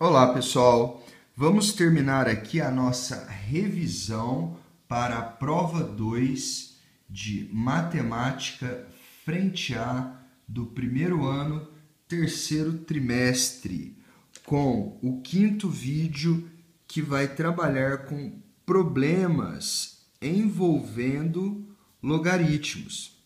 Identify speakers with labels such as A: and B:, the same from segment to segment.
A: Olá, pessoal! Vamos terminar aqui a nossa revisão para a prova 2 de Matemática Frente A do primeiro ano, terceiro trimestre, com o quinto vídeo que vai trabalhar com problemas envolvendo logaritmos.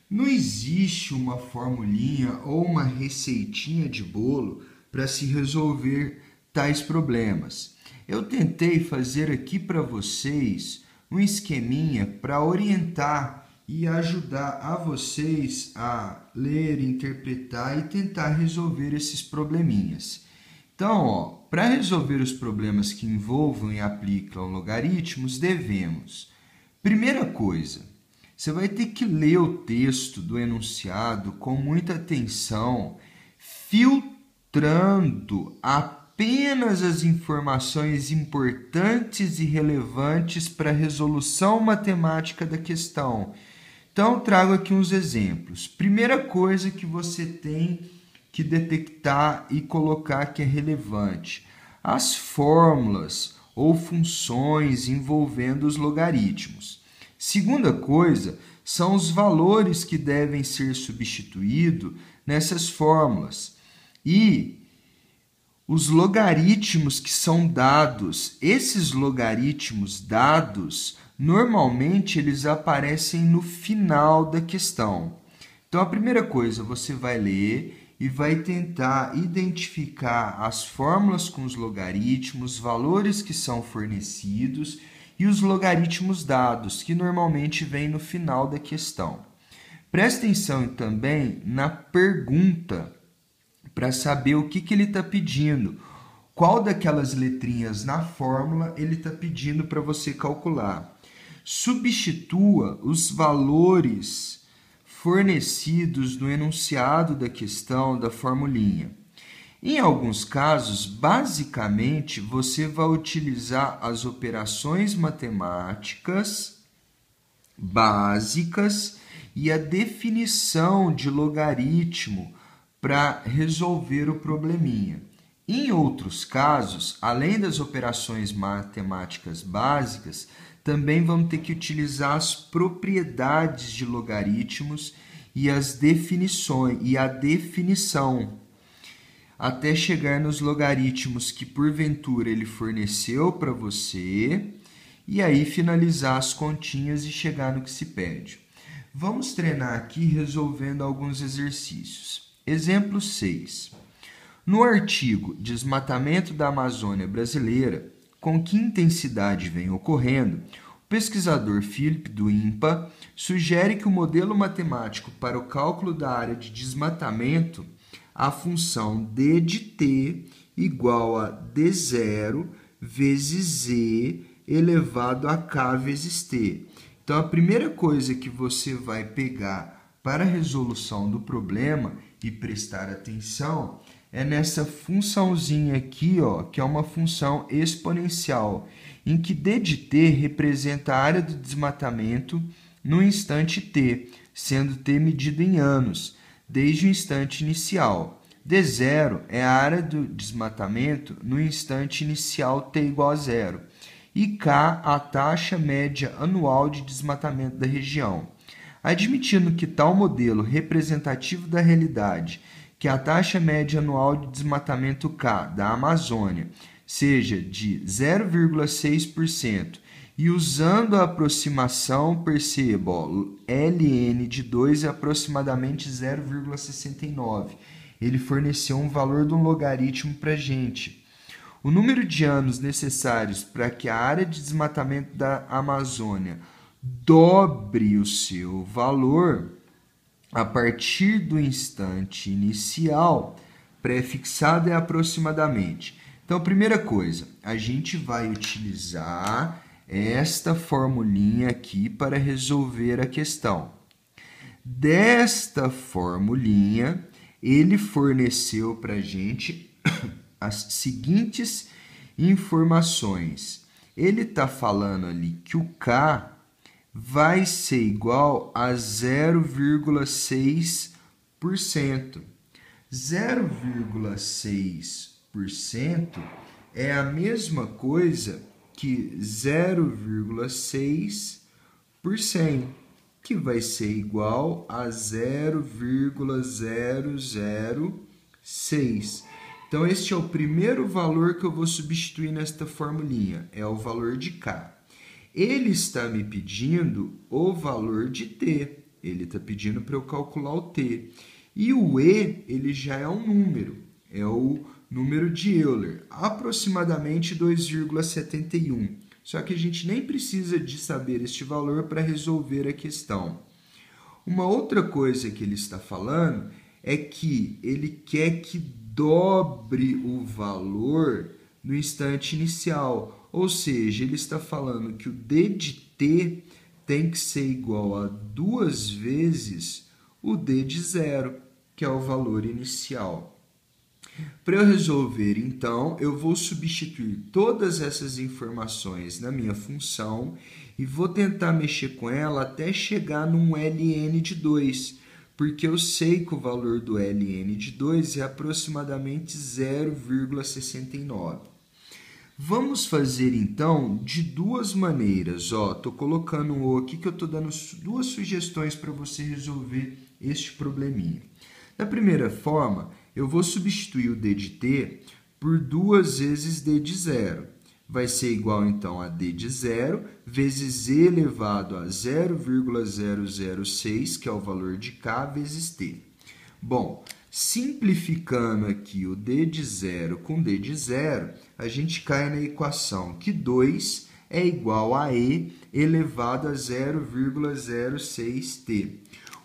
A: Não existe uma formulinha ou uma receitinha de bolo para se resolver tais problemas. Eu tentei fazer aqui para vocês um esqueminha para orientar e ajudar a vocês a ler, interpretar e tentar resolver esses probleminhas. Então, para resolver os problemas que envolvam e aplicam logaritmos, devemos, primeira coisa, você vai ter que ler o texto do enunciado com muita atenção, filtrando apenas as informações importantes e relevantes para a resolução matemática da questão. Então, eu trago aqui uns exemplos. Primeira coisa que você tem que detectar e colocar que é relevante: as fórmulas ou funções envolvendo os logaritmos. Segunda coisa, são os valores que devem ser substituídos nessas fórmulas. E os logaritmos que são dados, esses logaritmos dados, normalmente eles aparecem no final da questão. Então, a primeira coisa, você vai ler e vai tentar identificar as fórmulas com os logaritmos, valores que são fornecidos e os logaritmos dados, que normalmente vêm no final da questão. Preste atenção também na pergunta, para saber o que ele está pedindo. Qual daquelas letrinhas na fórmula ele está pedindo para você calcular. Substitua os valores fornecidos no enunciado da questão da formulinha. Em alguns casos, basicamente, você vai utilizar as operações matemáticas básicas e a definição de logaritmo para resolver o probleminha. Em outros casos, além das operações matemáticas básicas, também vamos ter que utilizar as propriedades de logaritmos e as definições e a definição, até chegar nos logaritmos que porventura ele forneceu para você, e aí finalizar as continhas e chegar no que se pede. Vamos treinar aqui resolvendo alguns exercícios. Exemplo 6. No artigo Desmatamento da Amazônia Brasileira, com que intensidade vem ocorrendo, o pesquisador Philip do INPA sugere que o modelo matemático para o cálculo da área de desmatamento, a função d de t igual a d0 vezes z elevado a k vezes t. Então, a primeira coisa que você vai pegar para a resolução do problema e prestar atenção é nessa funçãozinha aqui, que é uma função exponencial, em que d de t representa a área do desmatamento no instante t, sendo t medido em anos, desde o instante inicial. D0 é a área do desmatamento no instante inicial t igual a zero. E K, a taxa média anual de desmatamento da região. Admitindo que tal modelo representativo da realidade, que a taxa média anual de desmatamento K da Amazônia seja de 0,6%, e usando a aproximação, perceba, ln de 2 é aproximadamente 0,69. Ele forneceu um valor de um logaritmo para a gente. O número de anos necessários para que a área de desmatamento da Amazônia dobre o seu valor a partir do instante inicial pré-fixado é aproximadamente. Então, primeira coisa, a gente vai utilizar esta formulinha aqui para resolver a questão. Desta formulinha, ele forneceu para a gente as seguintes informações. Ele está falando ali que o K vai ser igual a 0,6%. 0,6% é a mesma coisa que 0,6 por 100, que vai ser igual a 0,006. Então, este é o primeiro valor que eu vou substituir nesta formulinha, é o valor de K. Ele está me pedindo o valor de T, ele está pedindo para eu calcular o T. E o E, ele já é um número, é o número de Euler, aproximadamente 2,71. Só que a gente nem precisa de saber este valor para resolver a questão. Uma outra coisa que ele está falando é que ele quer que dobre o valor no instante inicial. Ou seja, ele está falando que o D de T tem que ser igual a 2 vezes o D de zero, que é o valor inicial. Para eu resolver, então, eu vou substituir todas essas informações na minha função e vou tentar mexer com ela até chegar num ln de 2, porque eu sei que o valor do ln de 2 é aproximadamente 0,69. Vamos fazer, então, de duas maneiras. Estou colocando o aqui que eu estou dando duas sugestões para você resolver este probleminha. Da primeira forma, eu vou substituir o D de T por 2 vezes D de zero. Vai ser igual, então, a D de zero vezes E elevado a 0,006, que é o valor de K, vezes T. Bom, simplificando aqui o D de zero com D de zero, a gente cai na equação que 2 é igual a E elevado a 0,06T.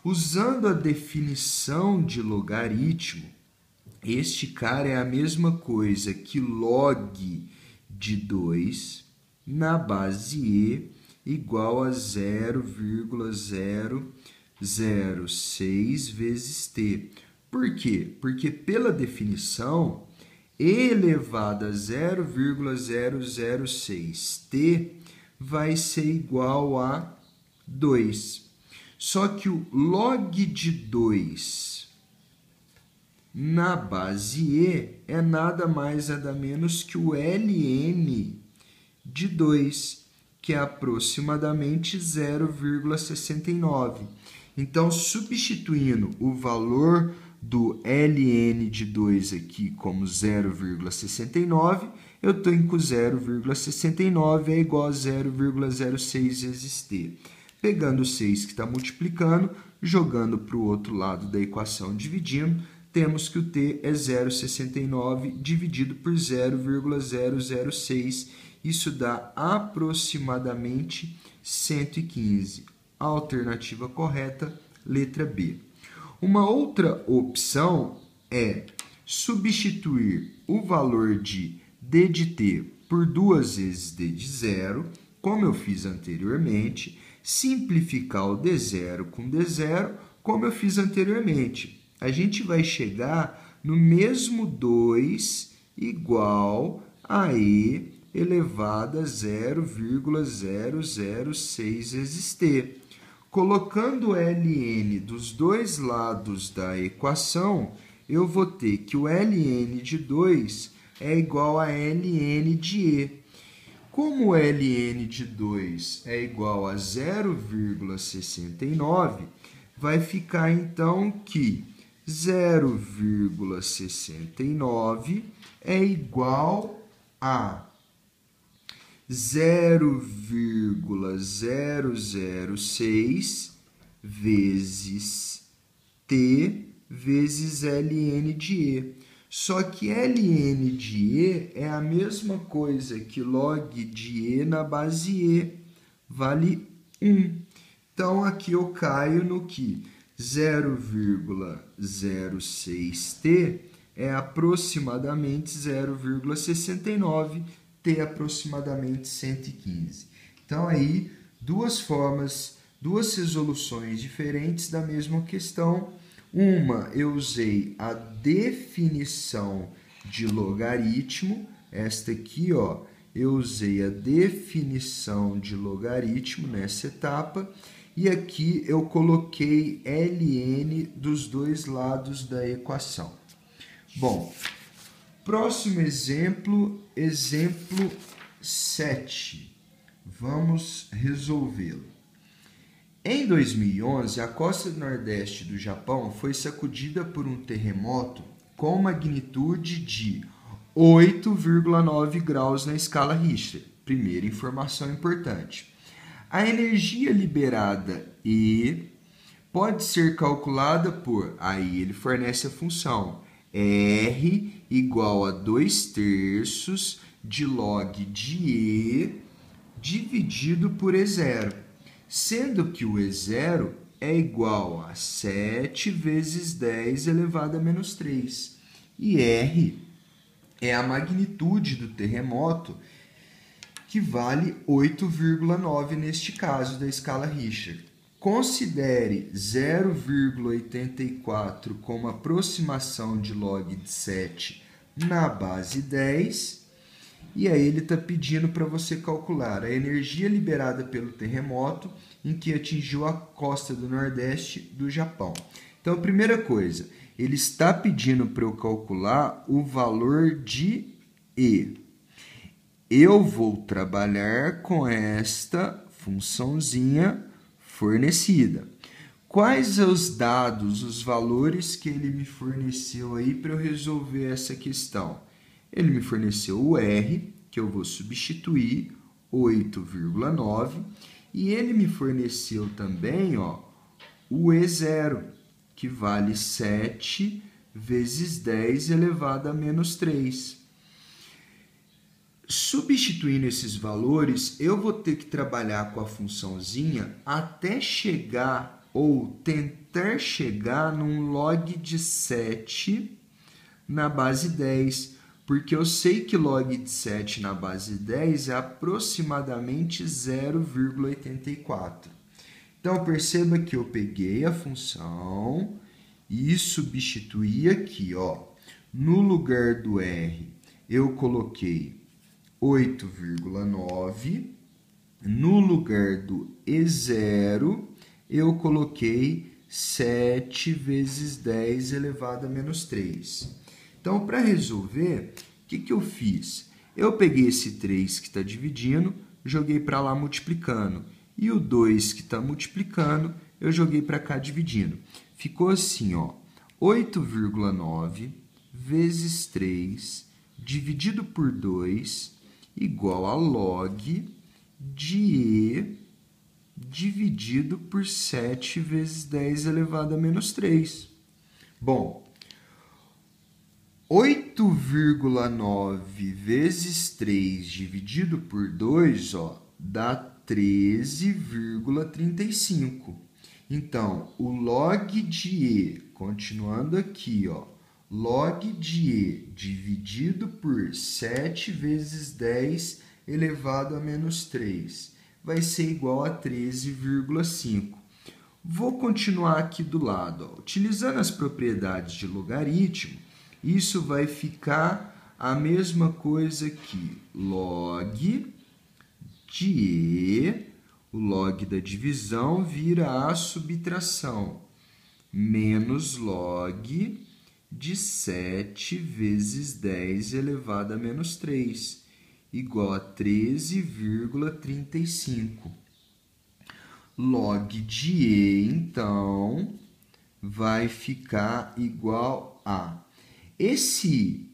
A: Usando a definição de logaritmo, este cara é a mesma coisa que log de 2 na base E igual a 0,006 vezes T. Por quê? Porque pela definição, E elevado a 0,006T vai ser igual a 2. Só que o log de 2 na base E é nada mais nada menos que o ln de 2, que é aproximadamente 0,69. Então, substituindo o valor do ln de 2 aqui como 0,69, eu tenho que o 0,69 é igual a 0,06 vezes t. Pegando o 6 que está multiplicando, jogando para o outro lado da equação, dividindo, temos que o t é 0,69 dividido por 0,006. Isso dá aproximadamente 115. A alternativa correta, letra B. Uma outra opção é substituir o valor de d de t por 2 vezes d de zero, como eu fiz anteriormente, simplificar o d0 com d0, como eu fiz anteriormente. A gente vai chegar no mesmo 2 igual a e elevado a 0,006 vezes t. Colocando o ln dos dois lados da equação, eu vou ter que o ln de 2 é igual a ln de e. Como o ln de 2 é igual a 0,69, vai ficar então que 0,69 é igual a 0,006 vezes t vezes ln de e. Só que ln de e é a mesma coisa que log de e na base e, vale 1. Então, aqui eu caio no que 0,06t é aproximadamente 0,69, t aproximadamente 115. Então, aí, duas formas, duas resoluções diferentes da mesma questão. Uma, eu usei a definição de logaritmo, esta aqui, ó, eu usei a definição de logaritmo nessa etapa, e aqui eu coloquei ln dos dois lados da equação. Bom, Próximo exemplo, exemplo 7. Vamos resolvê-lo. Em 2011, a costa do Nordeste do Japão foi sacudida por um terremoto com magnitude de 8,9 graus na escala Richter. Primeira informação importante. A energia liberada E pode ser calculada por... Aí ele fornece a função R igual a 2/3 de log de E dividido por E0, sendo que o E0 é igual a 7 vezes 10 elevado a menos 3. E R é a magnitude do terremoto, que vale 8,9 neste caso da escala Richter. Considere 0,84 como aproximação de log de 7 na base 10. E aí ele está pedindo para você calcular a energia liberada pelo terremoto em que atingiu a costa do Nordeste do Japão. Então, primeira coisa, ele está pedindo para eu calcular o valor de E. Eu vou trabalhar com esta funçãozinha fornecida. Quais os dados, os valores que ele me forneceu aí para eu resolver essa questão? Ele me forneceu o R, que eu vou substituir, 8,9, e ele me forneceu também o E0, que vale 7 vezes 10 elevado a menos 3. Substituindo esses valores, eu vou ter que trabalhar com a funçãozinha até chegar ou tentar chegar num log de 7 na base 10, porque eu sei que log de 7 na base 10 é aproximadamente 0,84. Então, perceba que eu peguei a função e substituí aqui. No lugar do R, eu coloquei 8,9. No lugar do E0, eu coloquei 7 vezes 10 elevado a menos 3. Então, para resolver, o que eu fiz? Eu peguei esse 3 que está dividindo, joguei para lá multiplicando. E o 2 que está multiplicando, eu joguei para cá dividindo. Ficou assim, 8,9 vezes 3 dividido por 2 igual a log de E dividido por 7 vezes 10 elevado a menos 3. Bom, 8,9 vezes 3 dividido por 2, dá 13,35. Então, o log de E, continuando aqui, log de E dividido por 7 vezes 10 elevado a menos 3 vai ser igual a 13,5. Vou continuar aqui do lado. Utilizando as propriedades de logaritmo, isso vai ficar a mesma coisa aqui. Log de E, o log da divisão vira a subtração, menos log de 7 vezes 10 elevado a menos 3, igual a 13,35. Log de E, então, vai ficar igual a... Esse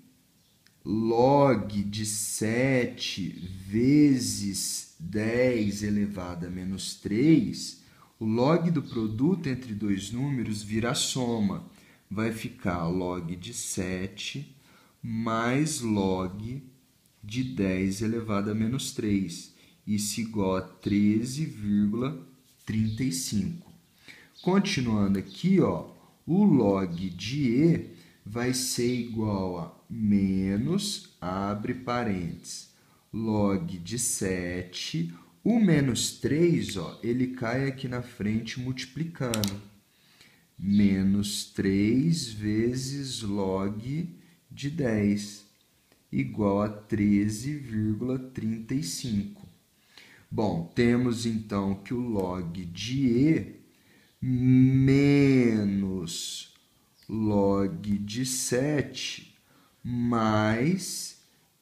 A: log de 7 vezes 10 elevado a menos 3, o log do produto entre dois números vira soma. Vai ficar log de 7 mais log de 10 elevado a menos 3. Isso igual a 13,35. Continuando aqui, o log de E vai ser igual a menos, abre parênteses, log de 7. O menos 3, ele cai aqui na frente multiplicando. Menos 3 vezes log de 10, igual a 13,35. Bom, temos então que o log de E menos log de 7 mais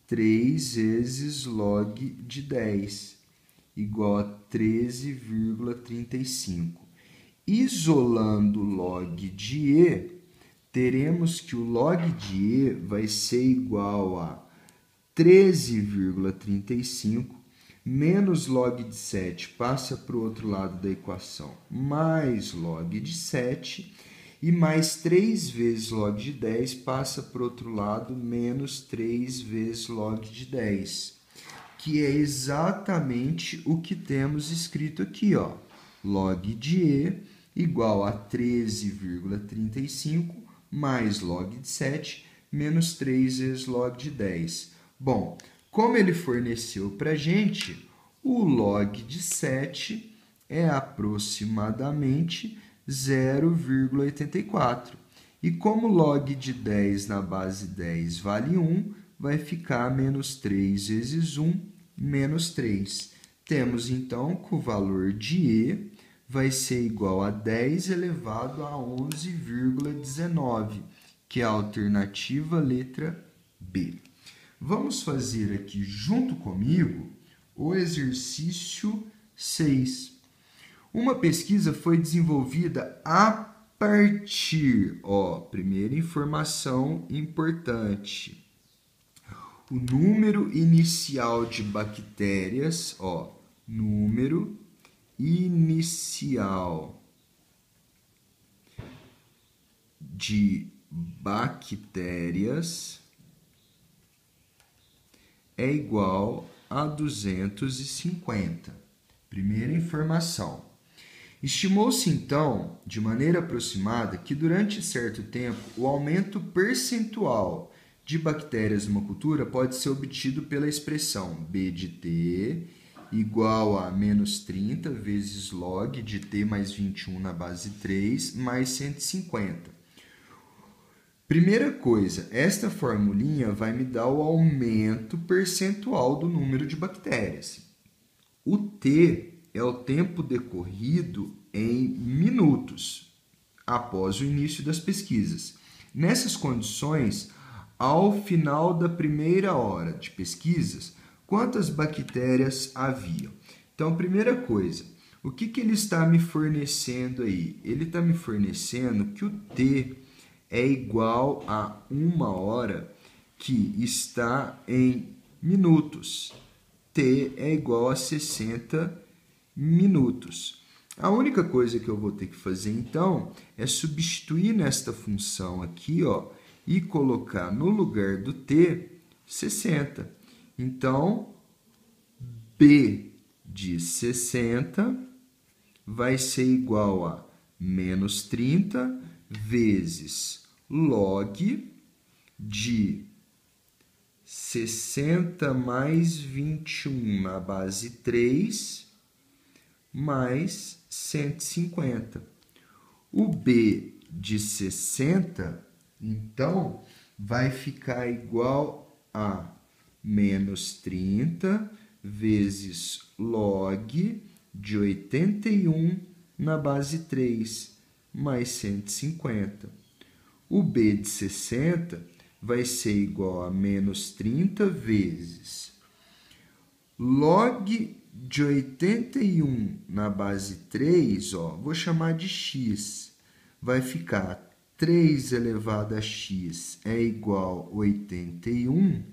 A: 3 vezes log de 10, igual a 13,35. Isolando o log de E, teremos que o log de E vai ser igual a 13,35 menos log de 7 passa para o outro lado da equação, mais log de 7, e mais 3 vezes log de 10 passa para o outro lado, menos 3 vezes log de 10, que é exatamente o que temos escrito aqui, ó. Log de E igual a 13,35 mais log de 7 menos 3 vezes log de 10. Bom, como ele forneceu para a gente, o log de 7 é aproximadamente 0,84. E como log de 10 na base 10 vale 1, vai ficar menos 3 vezes 1, menos 3. Temos, então, que o valor de E vai ser igual a 10 elevado a 11,19, que é a alternativa letra B. Vamos fazer aqui junto comigo o exercício 6. Uma pesquisa foi desenvolvida a partir, primeira informação importante, o número inicial de bactérias, número inicial de bactérias é igual a 250. Primeira informação. Estimou-se, então, de maneira aproximada, que durante certo tempo o aumento percentual de bactérias numa cultura pode ser obtido pela expressão B de T igual a menos 30 vezes log de T mais 21 na base 3 mais 150. Primeira coisa, esta formulinha vai me dar o aumento percentual do número de bactérias. O T é o tempo decorrido em minutos após o início das pesquisas. Nessas condições, ao final da primeira hora de pesquisas, quantas bactérias haviam? Então, primeira coisa, o que ele está me fornecendo aí? Ele está me fornecendo que o T é igual a 1 hora, que está em minutos. T é igual a 60 minutos. A única coisa que eu vou ter que fazer, então, é substituir nesta função aqui, e colocar no lugar do T 60. Então, B de 60 vai ser igual a menos 30 vezes log de 60 mais 21 na base 3 mais 150. O B de 60, então, vai ficar igual a menos 30 vezes log de 81 na base 3 mais 150. O B de 60 vai ser igual a menos 30 vezes log de 81 na base 3, vou chamar de x, vai ficar 3 elevado a x é igual a 81.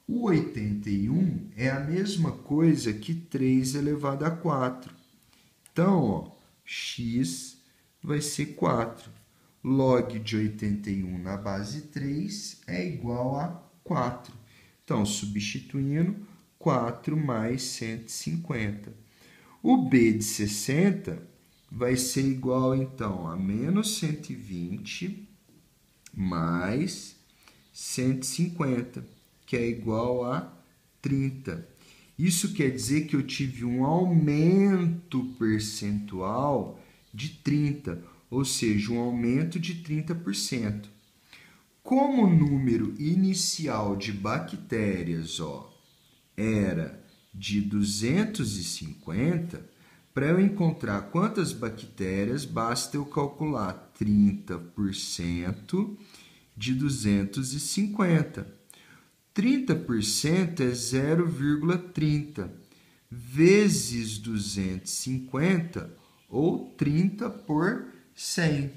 A: O 81 é a mesma coisa que 3 elevado a 4. Então, x vai ser 4. Log de 81 na base 3 é igual a 4. Então, substituindo, 4 mais 150. O B de 60 vai ser igual, então, a menos 120 mais 150, que é igual a 30. Isso quer dizer que eu tive um aumento percentual de 30, ou seja, um aumento de 30%. Como o número inicial de bactérias, era de 250, para eu encontrar quantas bactérias, basta eu calcular 30% de 250. 30% é 0,30 vezes 250, ou 30 por 100,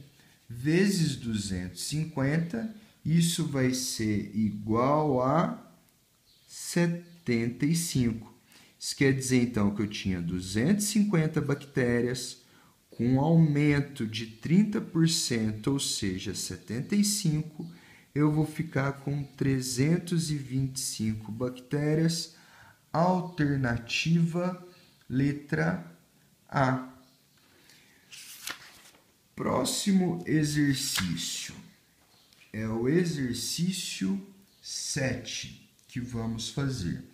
A: vezes 250, isso vai ser igual a 75. Isso quer dizer, então, que eu tinha 250 bactérias com um aumento de 30%, ou seja, 75, eu vou ficar com 325 bactérias. Alternativa letra A. Próximo exercício é o exercício 7 que vamos fazer.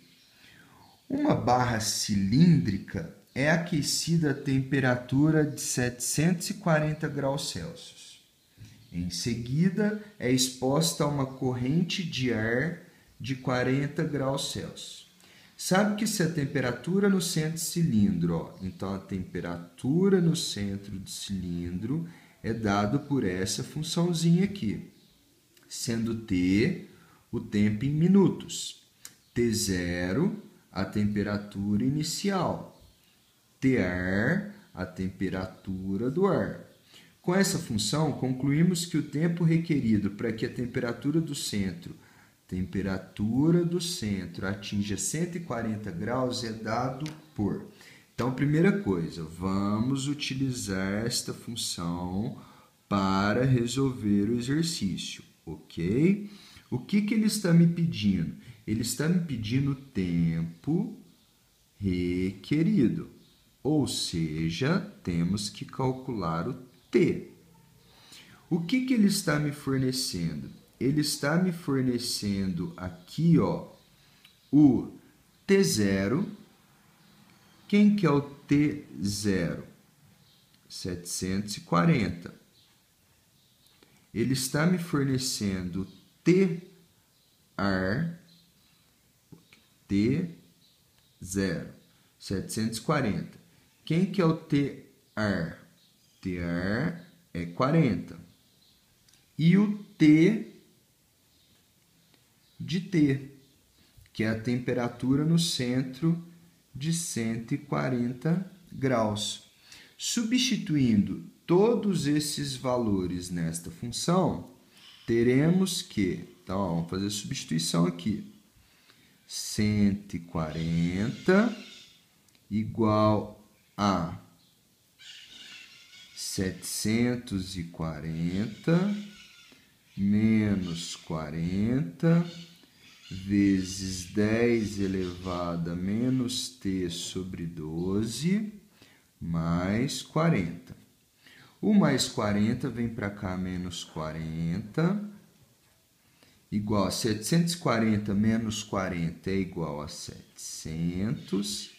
A: Uma barra cilíndrica é aquecida a temperatura de 740 graus Celsius. Em seguida, é exposta a uma corrente de ar de 40 graus Celsius. Sabe que se a temperatura no centro do cilindro, então a temperatura no centro do cilindro é dado por essa funçãozinha aqui, sendo T o tempo em minutos, T0 a temperatura inicial, Tr a temperatura do ar. Com essa função, concluímos que o tempo requerido para que a temperatura do centro atinja 140 graus é dado por... Então, primeira coisa, vamos utilizar esta função para resolver o exercício, ok? O que ele está me pedindo? Ele está me pedindo o tempo requerido, ou seja, temos que calcular o T. O que ele está me fornecendo? Ele está me fornecendo aqui, ó, o T0. Quem que é o T0? 740. Ele está me fornecendo TR, T0, 740. Quem que é o TR? TR é 40. E o T de T, que é a temperatura no centro de 140 graus. Substituindo todos esses valores nesta função, teremos que, então, vamos fazer a substituição aqui, 140 igual a 740 menos 40 vezes 10 elevado a menos t sobre 12 mais 40. O mais 40 vem para cá, menos 40, igual a 740 menos 40 é igual a 700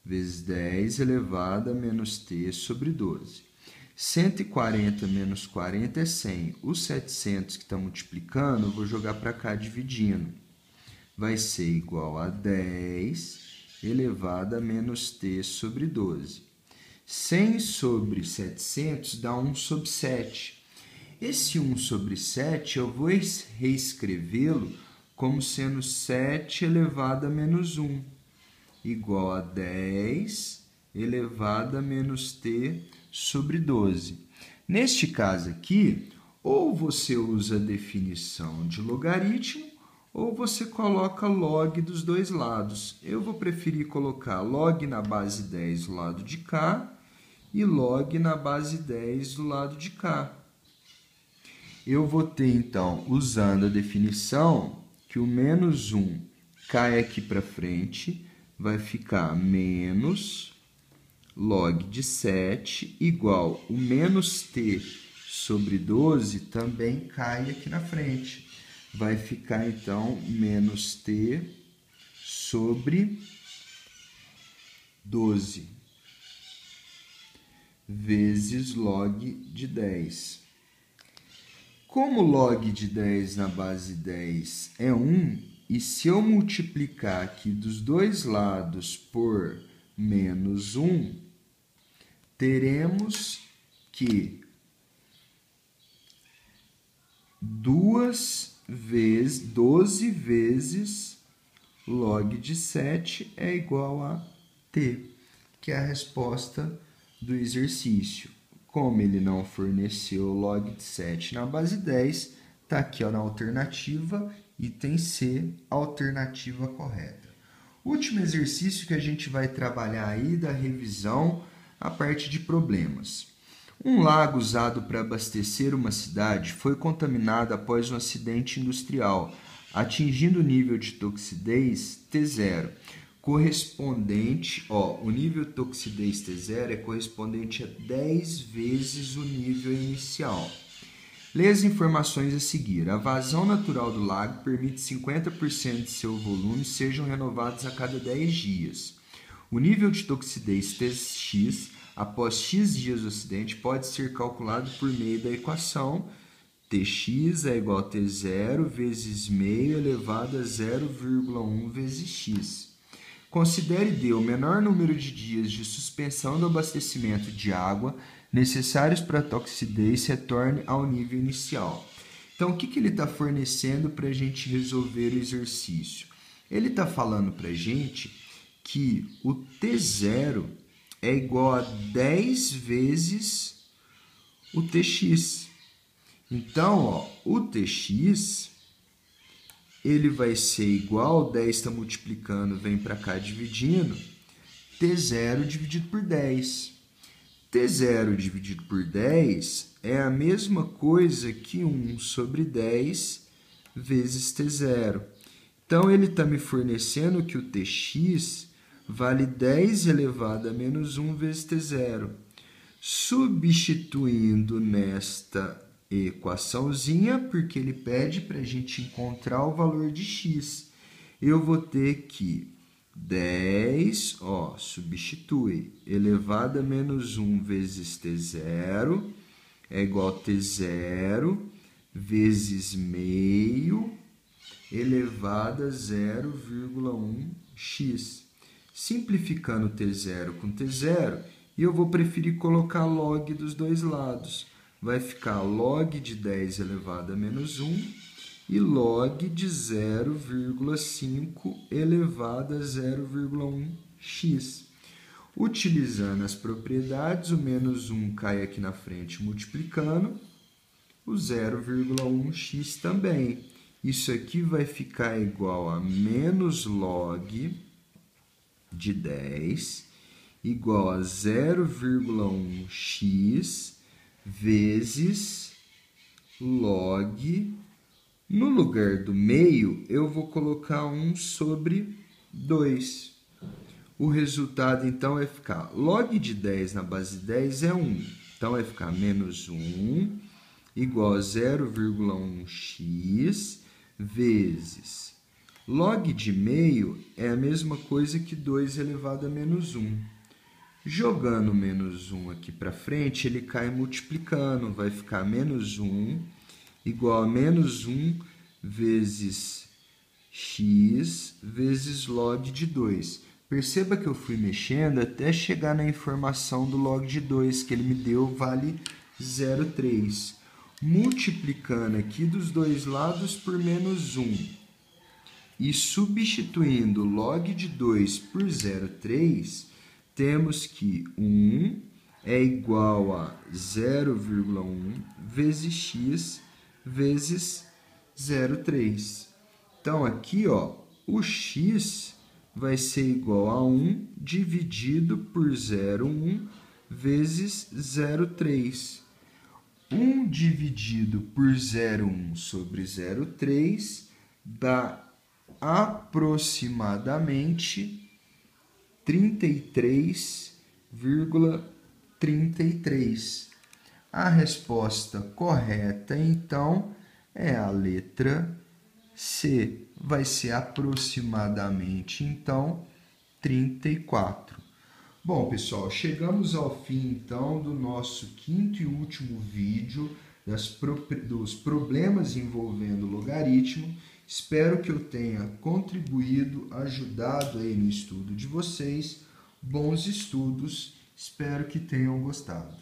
A: vezes 10 elevado a menos t sobre 12. 140 menos 40 é 100. Os 700 que está multiplicando, eu vou jogar para cá dividindo. Vai ser igual a 10 elevado a menos t sobre 12. 100 sobre 700 dá 1 sobre 7. Esse 1 sobre 7 eu vou reescrevê-lo como sendo 7 elevado a menos 1, igual a 10 elevado a menos t sobre 12. Neste caso aqui, ou você usa a definição de logaritmo, ou você coloca log dos dois lados. Eu vou preferir colocar log na base 10 do lado de cá e log na base 10 do lado de cá. Eu vou ter, então, usando a definição, que o menos 1 cai aqui para frente, vai ficar menos log de 7 igual o menos t sobre 12 também cai aqui na frente. Vai ficar, então, menos t sobre 12 vezes log de 10. Como log de 10 na base 10 é 1, e se eu multiplicar aqui dos dois lados por menos 1, teremos que 12 vezes log de 7 é igual a t, que é a resposta do exercício. Como ele não forneceu log de 7 na base 10, está aqui ó, na alternativa, item C, alternativa correta. Último exercício que a gente vai trabalhar aí da revisão, a parte de problemas. Um lago usado para abastecer uma cidade foi contaminado após um acidente industrial, atingindo o nível de toxidez T0, correspondente, o nível de toxidez T0 é correspondente a 10 vezes o nível inicial. Lê as informações a seguir. A vazão natural do lago permite 50% de seu volume sejam renovados a cada 10 dias. O nível de toxidez Tx após x dias do acidente pode ser calculado por meio da equação Tx é igual a T0 vezes meio elevado a 0,1 vezes x. Considere D o menor número de dias de suspensão do abastecimento de água necessários para a toxidez retorne ao nível inicial. Então, o que ele está fornecendo para a gente resolver o exercício? Ele está falando para a gente que o T0 é igual a 10 vezes o Tx. Então, o Tx ele vai ser igual, 10 está multiplicando, vem para cá dividindo, T0 dividido por 10. T0 dividido por 10 é a mesma coisa que 1 sobre 10 vezes T0. Então, ele está me fornecendo que o Tx vale 10 elevado a menos 1 vezes T0. Substituindo nesta equaçãozinha, porque ele pede para a gente encontrar o valor de x, eu vou ter que 10, substitui, elevado a menos 1 vezes T0 é igual a T0 vezes meio elevado a 0,1x. Simplificando T0 com T0, eu vou preferir colocar log dos dois lados. Vai ficar log de 10 elevado a menos 1 e log de 0,5 elevado a 0,1x. Utilizando as propriedades, o menos 1 cai aqui na frente multiplicando, o 0,1x também. Isso aqui vai ficar igual a menos log de 10 igual a 0,1x vezes log, no lugar do meio, eu vou colocar 1 sobre 2. O resultado, então, vai ficar log de 10 na base 10 é 1. Então, vai ficar menos 1 igual a 0,1x vezes log de meio é a mesma coisa que 2 elevado a menos 1. Jogando menos 1 aqui para frente, ele cai multiplicando. Vai ficar menos 1 igual a menos 1 vezes x vezes log de 2. Perceba que eu fui mexendo até chegar na informação do log de 2, que ele me deu vale 0,3. Multiplicando aqui dos dois lados por menos 1 e substituindo log de 2 por 0,3, temos que 1 é igual a 0,1 vezes x vezes 0,3. Então, aqui, o x vai ser igual a 1 dividido por 0,1 vezes 0,3. 1 dividido por 0,1 sobre 0,3 dá aproximadamente 33,33. A resposta correta, então, é a letra C. Vai ser aproximadamente, então, 34. Bom, pessoal, chegamos ao fim, então, do nosso quinto e último vídeo dos problemas envolvendo logaritmo. Espero que eu tenha contribuído, ajudado aí no estudo de vocês. Bons estudos, espero que tenham gostado.